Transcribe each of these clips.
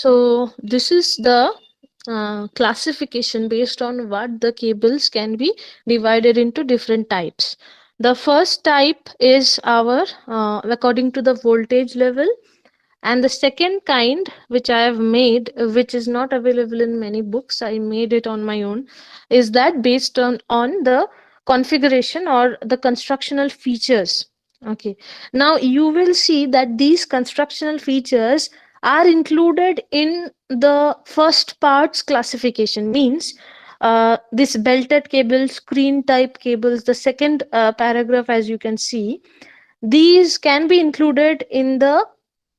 So this is the classification based on what the cables can be divided into different types. The first type is our according to the voltage level, and the second kind which I have made, which is not available in many books, I made it on my own, is that based on the configuration or the constructional features. Okay, now you will see that these constructional features are included in the first parts classification, means this belted cables, screen type cables, the second paragraph, as you can see, these can be included in the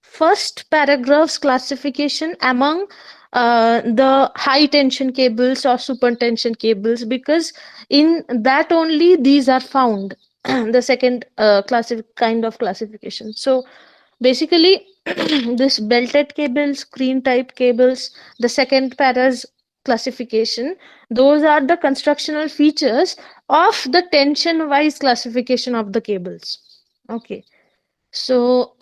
first paragraph's classification among the high tension cables or super tension cables, because in that only these are found. The second kind of classification. So basically, this belted cables, screen type cables, the second para's classification, those are the constructional features of the tension wise classification of the cables. Okay, so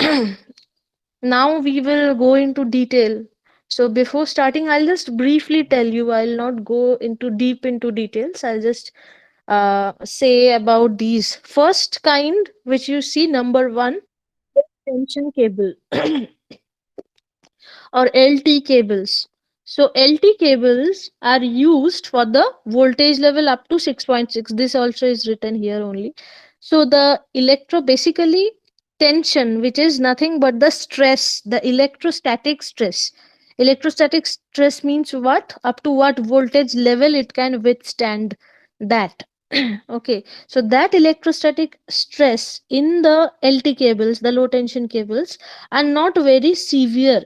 now we will go into detail. So before starting, I'll just briefly tell you, I'll not go into deep into details. I'll just say about these. First kind, which you see, number one, tension cable or LT cables. So LT cables are used for the voltage level up to 6.6. This also is written here only. So the basically tension, which is nothing but the stress, the electrostatic stress. Electrostatic stress means what? Up to what voltage level it can withstand that. Okay, so that electrostatic stress in the LT cables, the low tension cables, are not very severe.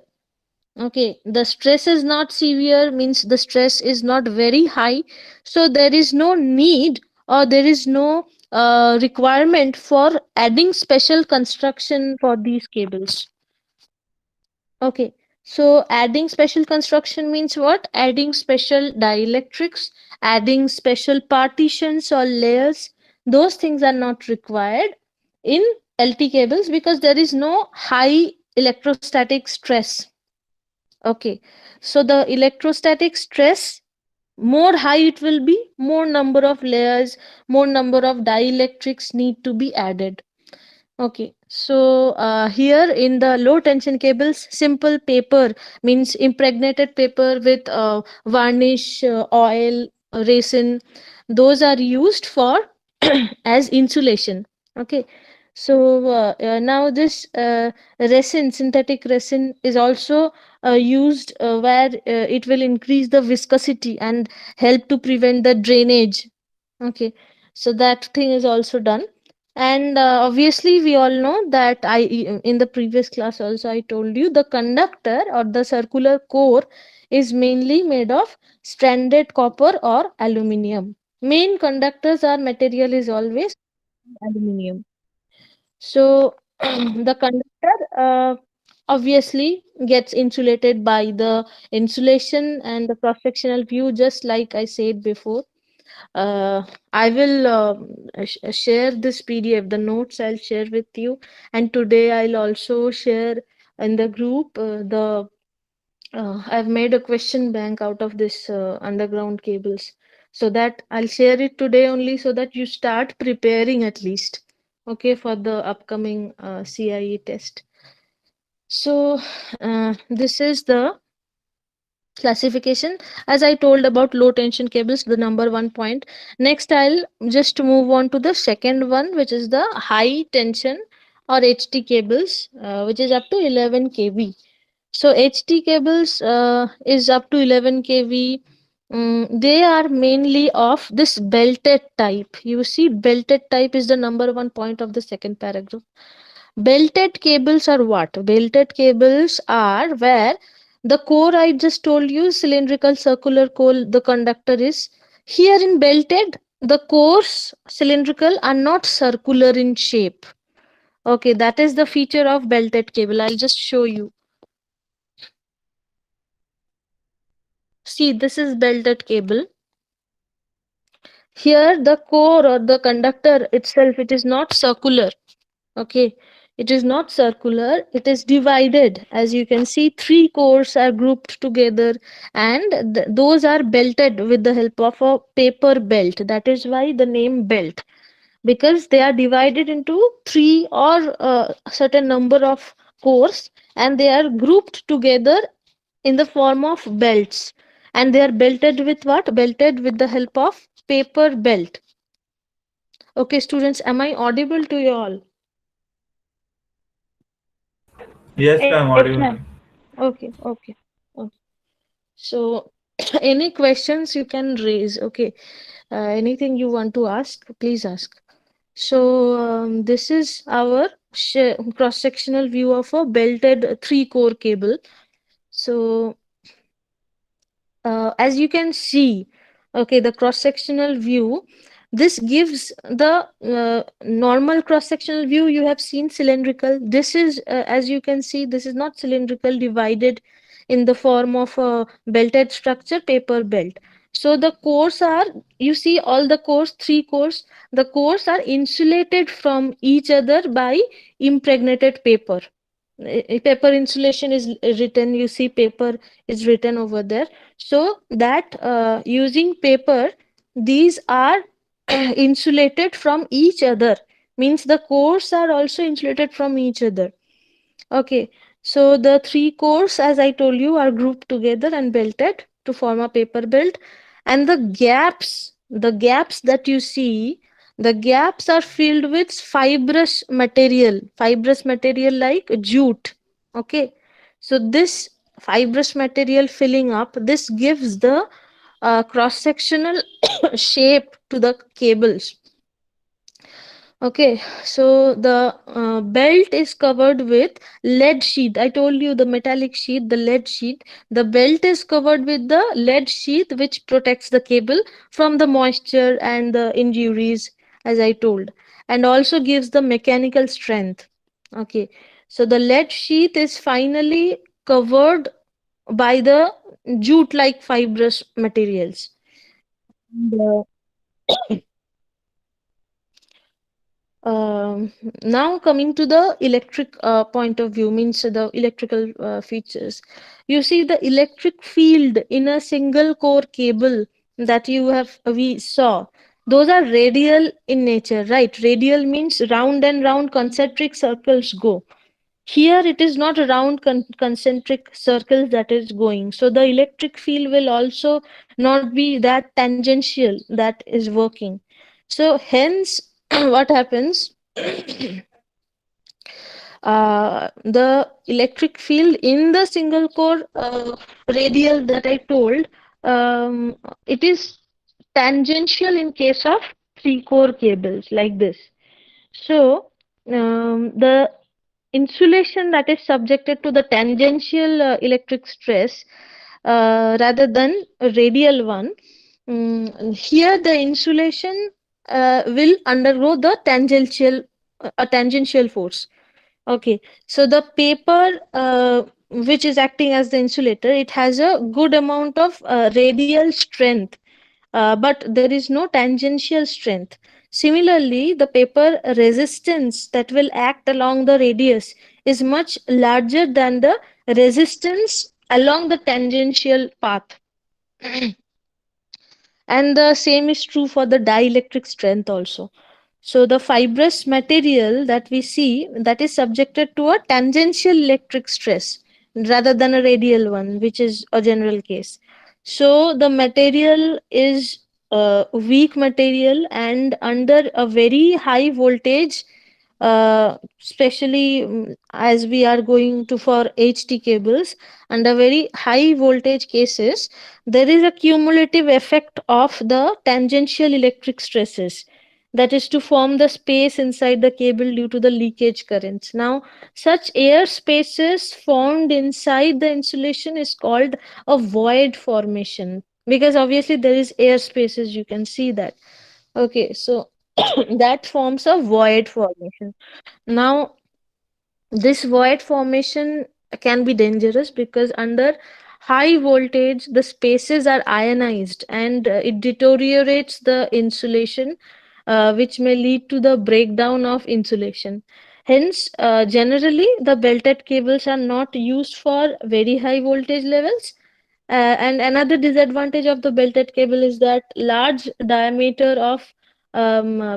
Okay, the stress is not severe, means the stress is not very high. So there is no need, or there is no requirement for adding special construction for these cables. Okay, so adding special construction means what? Adding special dielectrics, adding special partitions or layers. Those things are not required in LT cables because there is no high electrostatic stress. Okay, so the electrostatic stress, more high it will be, more number of layers, more number of dielectrics need to be added. Okay, so here in the low tension cables, simple paper, means impregnated paper with varnish, oil, resin, those are used for as insulation. Okay, so now this resin, synthetic resin, is also used where it will increase the viscosity and help to prevent the drainage. Okay, so that thing is also done. And obviously we all know that in the previous class also I told you, the conductor or the circular core is mainly made of stranded copper or aluminium. Main conductors or material is always aluminium. So the conductor obviously gets insulated by the insulation and the cross-sectional view, just like I said before. I will share this PDF, the notes I'll share with you, and today I'll also share in the group the I've made a question bank out of this underground cables, so that I'll share it today only, so that you start preparing at least, okay, for the upcoming CIE test. So this is the classification, as I told about low tension cables, the number one point. Next I'll just move on to the second one, which is the high tension or HT cables, which is up to 11 kV. So HT cables is up to 11 kV. They are mainly of this belted type. You see, belted type is the number one point of the second paragraph. Belted cables are what? Belted cables are where the core, I just told you, cylindrical circular core, the conductor is. Here in belted, the cores cylindrical are not circular in shape. Okay, that is the feature of belted cable. I'll just show you. See, this is belted cable. Here the core or the conductor itself, it is not circular. Okay, It is not circular, it is divided. As you can see, three cores are grouped together, and those are belted with the help of a paper belt. That is why the name belt, because they are divided into three or a certain number of cores, and they are grouped together in the form of belts, and they are belted with what? Belted with the help of paper belt. Okay, students, am I audible to you all? Yes, Yes, ma'am, ma'am. audible. Okay, okay, okay. So any questions you can raise? Okay, anything you want to ask, please ask. So this is our cross-sectional view of a belted three-core cable. So as you can see, okay, the cross-sectional view, this gives the normal cross-sectional view you have seen cylindrical. This is, as you can see, this is not cylindrical, divided in the form of a belted structure, paper belt. So the cores are, you see all the cores, three cores, the cores are insulated from each other by impregnated paper. Paper insulation is written, you see paper is written over there. So that using paper, these are insulated from each other, means the cores are also insulated from each other. Okay, so the three cores, as I told you, are grouped together and belted to form a paper belt. And the gaps that you see, the gaps are filled with fibrous material like jute. Okay, so this fibrous material filling up, this gives the cross-sectional shape to the cables. Okay, so the belt is covered with lead sheath. I told you the metallic sheath, the lead sheath. The belt is covered with the lead sheath, which protects the cable from the moisture and the injuries, as I told, and also gives the mechanical strength. Okay, so the lead sheath is finally covered by the jute-like fibrous materials. The Um, Now coming to the electric point of view, means the electrical features. You see the electric field in a single core cable that you have we saw. Those are radial in nature, right? Radial means round and round concentric circles go. Here it is not a round concentric circles that is going. So the electric field will also not be that tangential that is working. So hence what happens? The electric field in the single core radial that I told, it is tangential in case of three core cables like this. So the insulation that is subjected to the tangential electric stress rather than a radial one, here the insulation will undergo the tangential a tangential force. Okay, so the paper which is acting as the insulator, it has a good amount of radial strength, but there is no tangential strength. Similarly, the paper resistance that will act along the radius is much larger than the resistance along the tangential path. And the same is true for the dielectric strength also. So the fibrous material that we see, that is subjected to a tangential electric stress rather than a radial one, which is a general case. So the material is a weak material, and under a very high voltage, especially as we are going to for HT cables, under very high voltage cases, there is a cumulative effect of the tangential electric stresses, that is to form the space inside the cable due to the leakage currents. Now, such air spaces formed inside the insulation is called a void formation, because obviously there is air spaces, you can see that. Okay, so that forms a void formation. Now, this void formation can be dangerous because under high voltage the spaces are ionized, and it deteriorates the insulation, which may lead to the breakdown of insulation. Hence, generally, the belted cables are not used for very high voltage levels. And another disadvantage of the belted cable is that large diameter of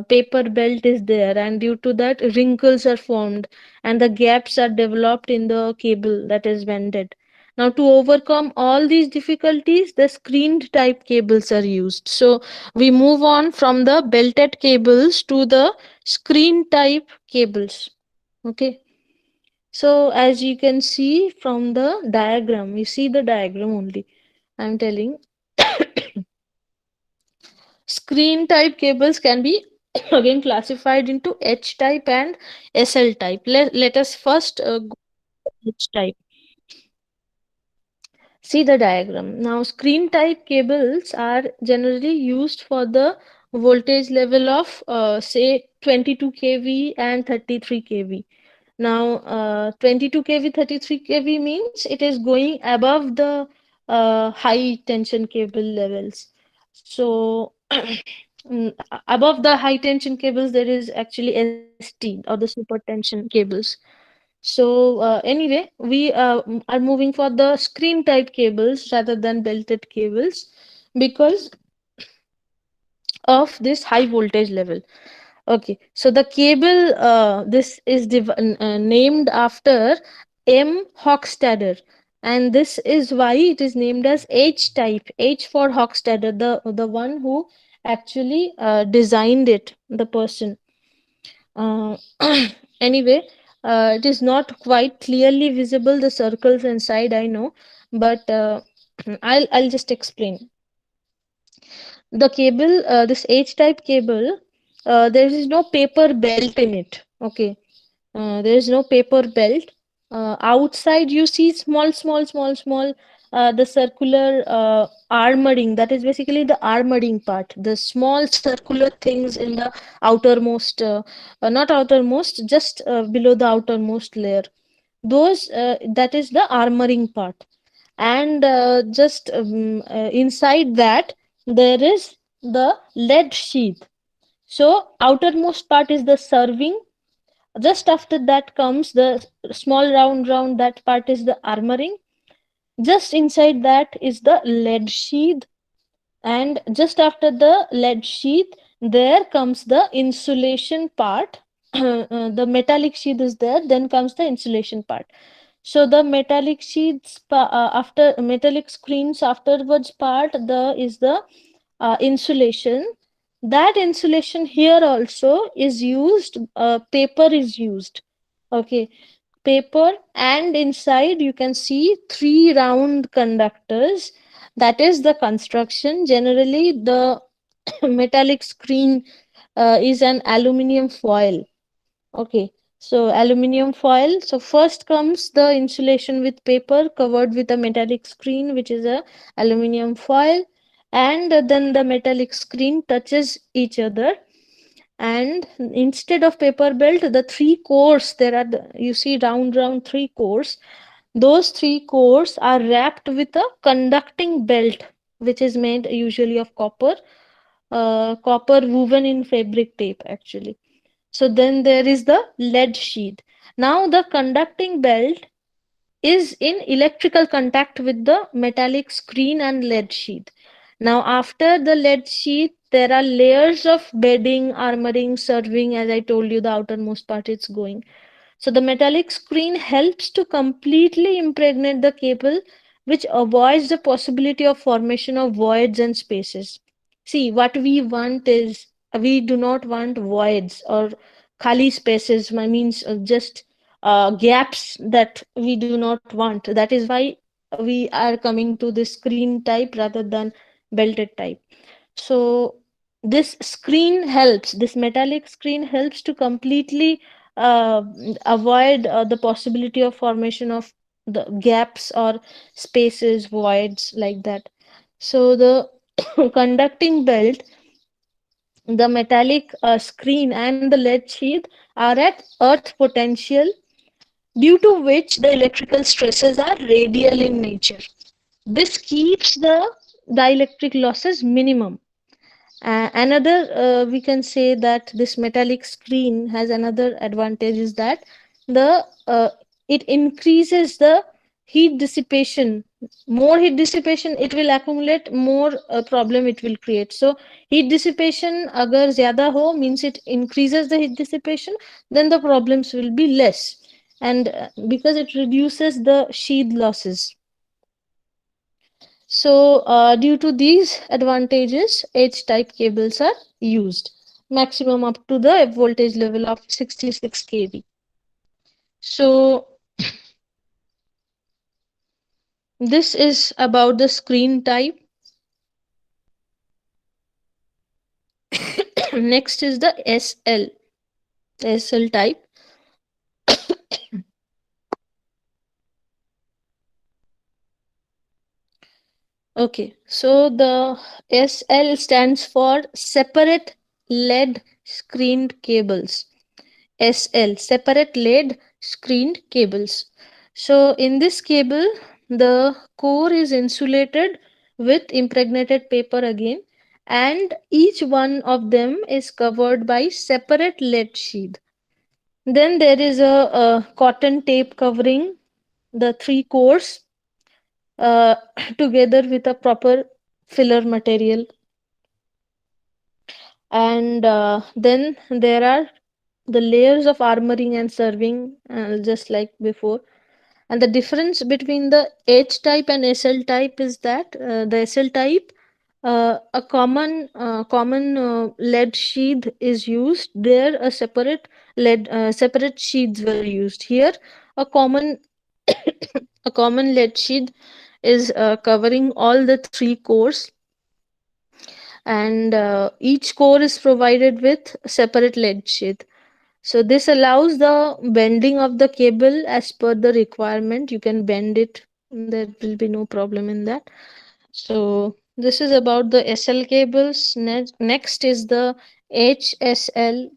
paper belt is there, and due to that, wrinkles are formed and the gaps are developed in the cable that is bended. Now, to overcome all these difficulties, the screened type cables are used. So, we move on from the belted cables to the screen type cables. Okay. So, as you can see from the diagram, you see the diagram only. I'm telling screen type cables can be again classified into H type and SL type. Let us first go to H type. See the diagram. Now, screen type cables are generally used for the voltage level of say 22 kV and 33 kV. Now, 22 kV, 33 kV means it is going above the high tension cable levels. So, above the high tension cables, there is actually ST or the super tension cables. So, anyway, we are moving for the screen type cables rather than belted cables because of this high voltage level. Okay, so the cable, this is named after M. Hochstader, and this is why it is named as H type. H for Hochstader, the one who actually designed it, the person. Uh, anyway, it is not quite clearly visible the circles inside. I know, but I'll just explain the cable, this H type cable, there is no paper belt in it. Okay, there is no paper belt. Outside, you see small, the circular armoring. That is basically the armoring part. The small circular things in the outermost, not outermost, just below the outermost layer. Those, that is the armoring part, and just inside that there is the lead sheath. So outermost part is the serving, just after that comes the small round, that part is the armoring, just inside that is the lead sheath, and just after the lead sheath there comes the insulation part. The metallic sheath is there, then comes the insulation part. So the metallic sheets after metallic screens afterwards part the is the insulation. That insulation here also is used. Paper is used. Okay, paper, and inside you can see three round conductors. That is the construction. Generally, the metallic screen is an aluminium foil. Okay, so aluminium foil. So first comes the insulation with paper covered with a metallic screen, which is a aluminium foil, and then the metallic screen touches each other. And instead of paper belt, the three cores there are. You see round three cores. Those three cores are wrapped with a conducting belt, which is made usually of copper, copper woven in fabric tape actually. So then there is the lead sheath. Now the conducting belt is in electrical contact with the metallic screen and lead sheath. Now after the lead sheath, there are layers of bedding, armoring, serving. As I told you, the outermost part it's going. So the metallic screen helps to completely impregnate the cable, which avoids the possibility of formation of voids and spaces. See, what we want is we do not want voids or khali spaces. I means just gaps that we do not want. That is why we are coming to this screen type rather than belted type. So this screen helps, this metallic screen helps to completely avoid the possibility of formation of the gaps or spaces, voids like that. So the conducting belt, the metallic screen, and the lead sheath are at earth potential, due to which the electrical stresses are radial in nature. This keeps the dielectric losses minimum, Another, we can say that this metallic screen has another advantage is that the it increases the heat dissipation. More heat dissipation it will accumulate, more problem it will create. So heat dissipation agar zyada ho means it increases the heat dissipation, then the problems will be less. And because it reduces the sheath losses. So, due to these advantages, H type cables are used, maximum up to the voltage level of 66 kV. So, this is about the screen type. Next is the SL type. Okay, so the SL stands for separate LED screened cables. SL, separate lead screened cables. So in this cable, the core is insulated with impregnated paper again, and each one of them is covered by separate lead sheath. Then there is a cotton tape covering the three cores uh, together with a proper filler material. And then there are the layers of armoring and serving, just like before. And the difference between the H type and SL type is that the SL type, a common lead sheath is used. There, a separate sheaths were used. Here, a common a common lead sheath is covering all the three cores, and each core is provided with separate lead sheath. So this allows the bending of the cable as per the requirement. You can bend it. There will be no problem in that. So this is about the SL cables. Next is the HSL.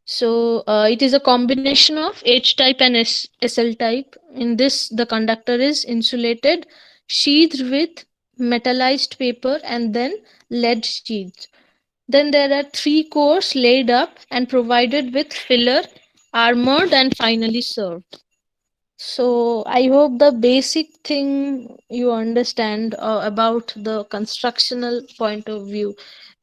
So it is a combination of H type and SL type. In this, the conductor is insulated, sheathed with metallized paper, and then lead sheath. Then there are three cores laid up and provided with filler, armored, and finally served. So I hope the basic thing you understand about the constructional point of view,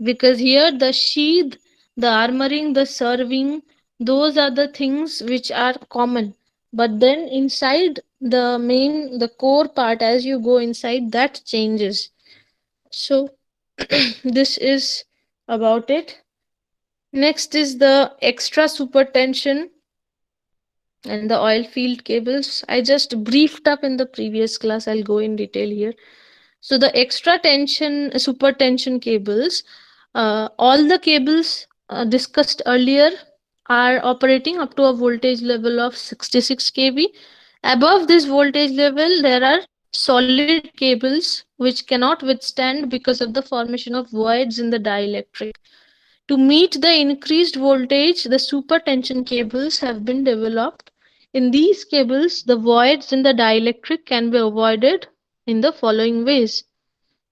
because here the sheath, the armoring, the serving, those are the things which are common. But then inside the core part, as you go inside, that changes. So this is about it. Next is the extra super tension and the oil field cables. I just briefed up in the previous class. I'll go in detail here. So the extra tension, super tension cables, all the cables discussed earlier are operating up to a voltage level of 66 kV. Above this voltage level, there are solid cables which cannot withstand because of the formation of voids in the dielectric. To meet the increased voltage, the supertension cables have been developed. In these cables, the voids in the dielectric can be avoided in the following ways.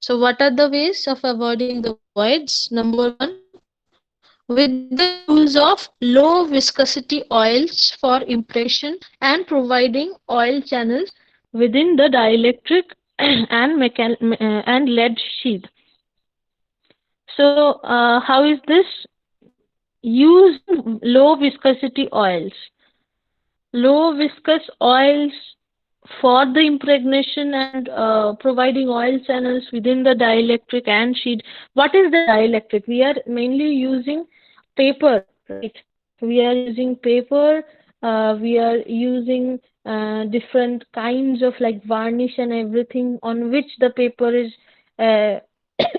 So, what are the ways of avoiding the voids? Number one, with the use of low viscosity oils for impression and providing oil channels within the dielectric and lead sheath. So, how is this? Using low viscosity oils. Low viscous oils for the impregnation and providing oil channels within the dielectric and sheet. What is the dielectric? We are mainly using paper, right? We are using paper, we are using different kinds of like varnish and everything on which the paper is uh,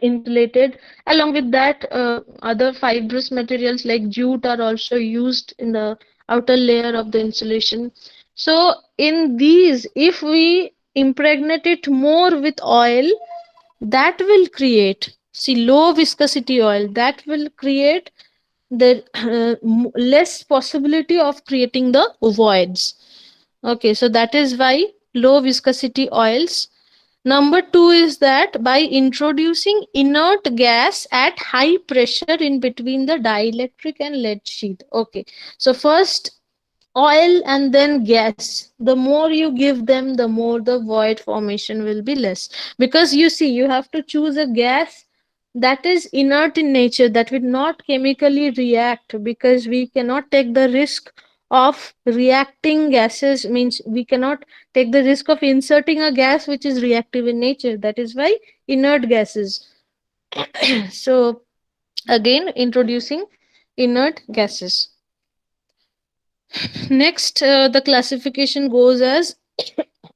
insulated. Along with that, other fibrous materials like jute are also used in the outer layer of the insulation. So in these, if we impregnate it more with oil, that will create, see, low viscosity oil, that will create the less possibility of creating the voids. Okay, so that is why low viscosity oils. Number two is that by introducing inert gas at high pressure in between the dielectric and lead sheath. Okay, so first oil and then gas. The more you give them, the more the void formation will be less. Because you see, you have to choose a gas that is inert in nature, that will not chemically react, because we cannot take the risk of reacting gases, means we cannot take the risk of inserting a gas which is reactive in nature. That is why inert gases. So again, introducing inert gases. Next, the classification goes as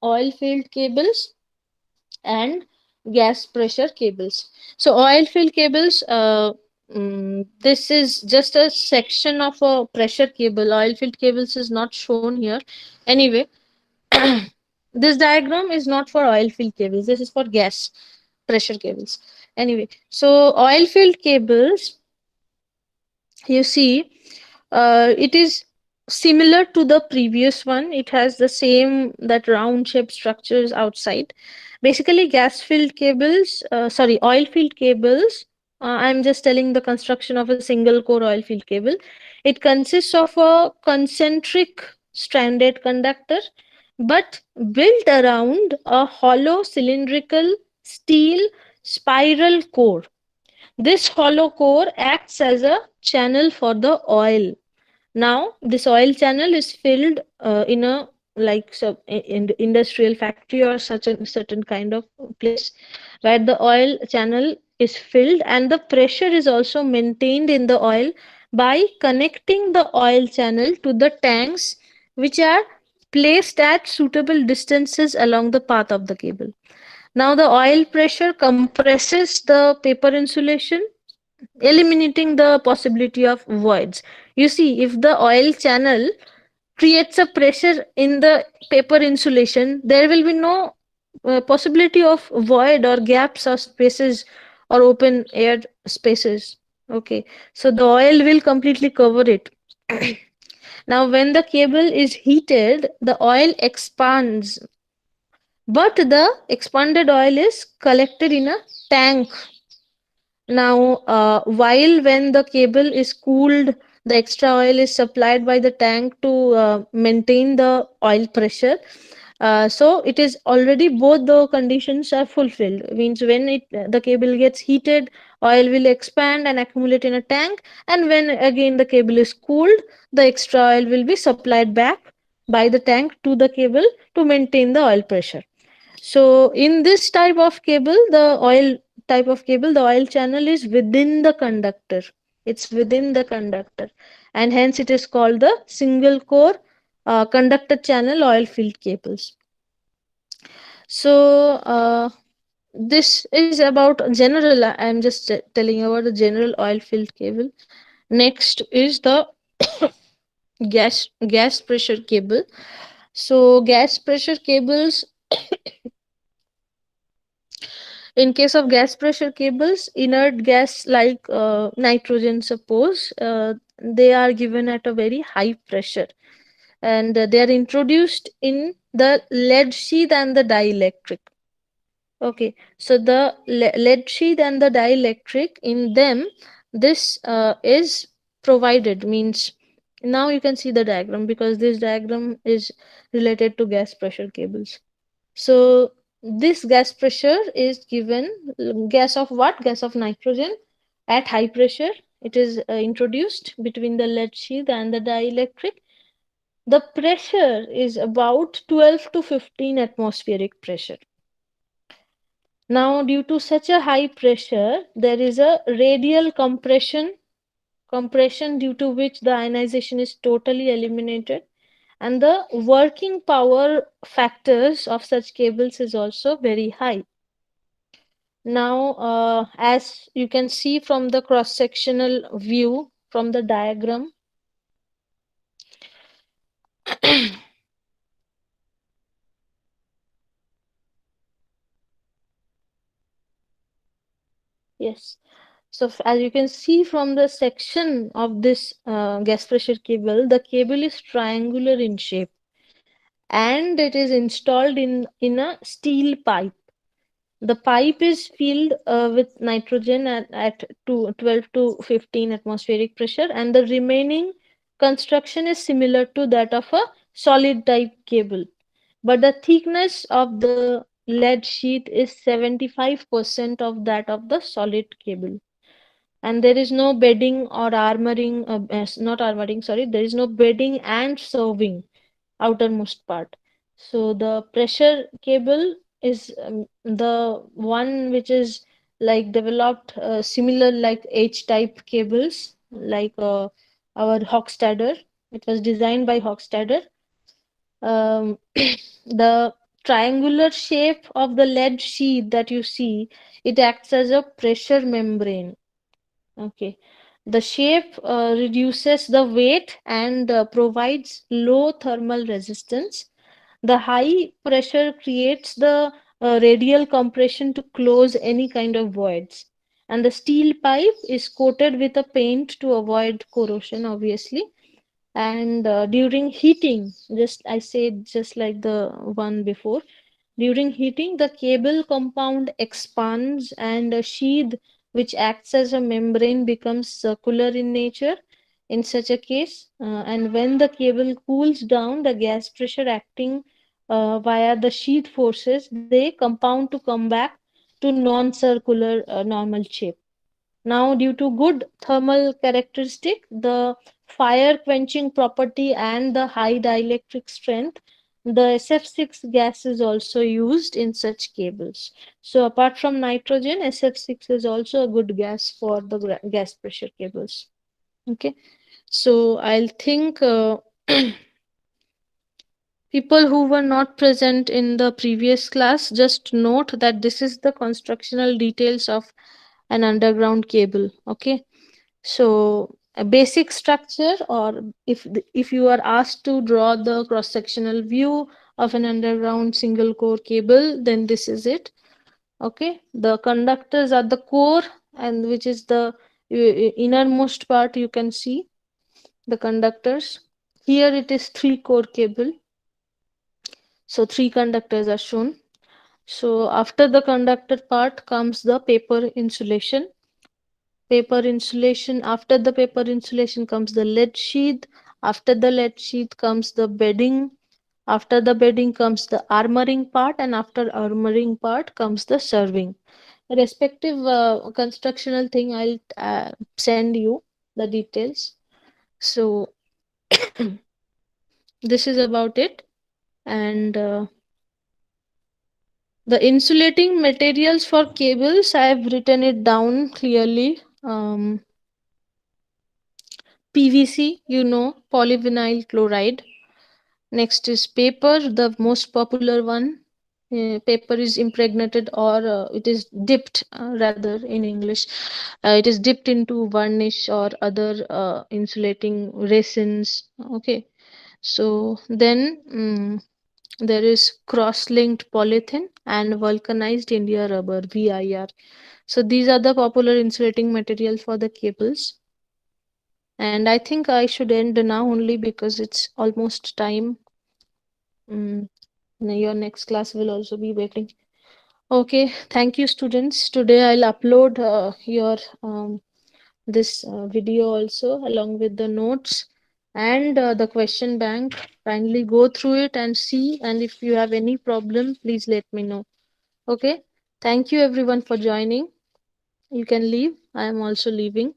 oil filled cables and gas pressure cables. So, oil filled cables, this is just a section of a pressure cable. Oil filled cables is not shown here. Anyway, this diagram is not for oil filled cables, this is for gas pressure cables. Anyway, so oil filled cables, you see, it is similar to the previous one. It has the same that round shaped structures outside. Basically, gas filled cables, sorry, oil filled cables. I'm just telling the construction of a single core oil filled cable. It consists of a concentric stranded conductor, but built around a hollow cylindrical steel spiral core. This hollow core acts as a channel for the oil. Now, this oil channel is filled in a like in the industrial factory or such a certain kind of place where the oil channel is filled, and the pressure is also maintained in the oil by connecting the oil channel to the tanks, which are placed at suitable distances along the path of the cable. Now, the oil pressure compresses the paper insulation, eliminating the possibility of voids. You see, if the oil channel creates a pressure in the paper insulation, there will be no possibility of void or gaps or spaces or open air spaces. Okay, so the oil will completely cover it. Now, when the cable is heated, the oil expands, but the expanded oil is collected in a tank. Now, while when the cable is cooled, the extra oil is supplied by the tank to maintain the oil pressure. So it is already both the conditions are fulfilled. Means when the cable gets heated, oil will expand and accumulate in a tank, and when again the cable is cooled, the extra oil will be supplied back by the tank to the cable to maintain the oil pressure. So in this type of cable, the oil type of cable, the oil channel is within the conductor. It's within the conductor, and hence it is called the single core conductor channel oil filled cables. So this is about general. I'm just telling you about the general oil filled cable. Next is the gas pressure cable. So gas pressure cables, in case of gas pressure cables, inert gas like nitrogen, suppose, they are given at a very high pressure, and they are introduced in the lead sheath and the dielectric. Okay, so the lead sheath and the dielectric, in them, this is provided. Means now you can see the diagram, because this diagram is related to gas pressure cables. So this gas pressure is given, gas of what? Gas of nitrogen at high pressure. It is introduced between the lead sheath and the dielectric. The pressure is about 12 to 15 atmospheric pressure. Now, due to such a high pressure, there is a radial compression due to which the ionization is totally eliminated, and the working power factors of such cables is also very high. Now, as you can see from the cross-sectional view from the diagram, yes. So, as you can see from the section of this gas pressure cable, the cable is triangular in shape, and it is installed in a steel pipe. The pipe is filled with nitrogen at 12 to 15 atmospheric pressure, and the remaining construction is similar to that of a solid type cable. But the thickness of the lead sheath is 75% of that of the solid cable. And there is no bedding or armoring, not armoring, sorry, there is no bedding and serving outermost part. So the pressure cable is the one which is like developed similar like H type cables, like our Hochstadter. It was designed by Hochstadter. The triangular shape of the lead sheath that you see, it acts as a pressure membrane. Okay. The shape reduces the weight and provides low thermal resistance. The high pressure creates the radial compression to close any kind of voids. And the steel pipe is coated with a paint to avoid corrosion, obviously. And during heating, just I said just like the one before, during heating, the cable compound expands and a sheath which acts as a membrane becomes circular in nature in such a case. And when the cable cools down, the gas pressure acting via the sheath forces, they compound to come back to non-circular normal shape. Now, due to good thermal characteristic, the fire quenching property and the high dielectric strength, the SF6 gas is also used in such cables. So apart from nitrogen, SF6 is also a good gas for the gas pressure cables. Okay. So I'll think people who were not present in the previous class, just note that this is the constructional details of an underground cable. Okay. So a basic structure, or if you are asked to draw the cross sectional view of an underground single core cable, then this is it. Okay, the conductors are the core, and which is the innermost part. You can see the conductors. Here it is three core cable, so three conductors are shown. So after the conductor part comes the paper insulation. After the paper insulation comes the lead sheath. After the lead sheath comes the bedding. After the bedding comes the armoring part, and after armoring part comes the serving. Respective constructional thing, I'll send you the details. So this is about it. And the insulating materials for cables, I have written it down clearly. PVC, polyvinyl chloride. Next is paper, the most popular one. Paper is impregnated, or it is dipped, rather in English. It is dipped into varnish or other insulating resins. Okay. So then there is cross-linked polythene and vulcanized India rubber, VIR. So these are the popular insulating materials for the cables. And I think I should end now only because it's almost time. Mm, your next class will also be waiting. Okay, thank you, students. Today I'll upload your this video also along with the notes and the question bank. Kindly go through it and see. And if you have any problem, please let me know. Okay, thank you everyone for joining. You can leave. I am also leaving.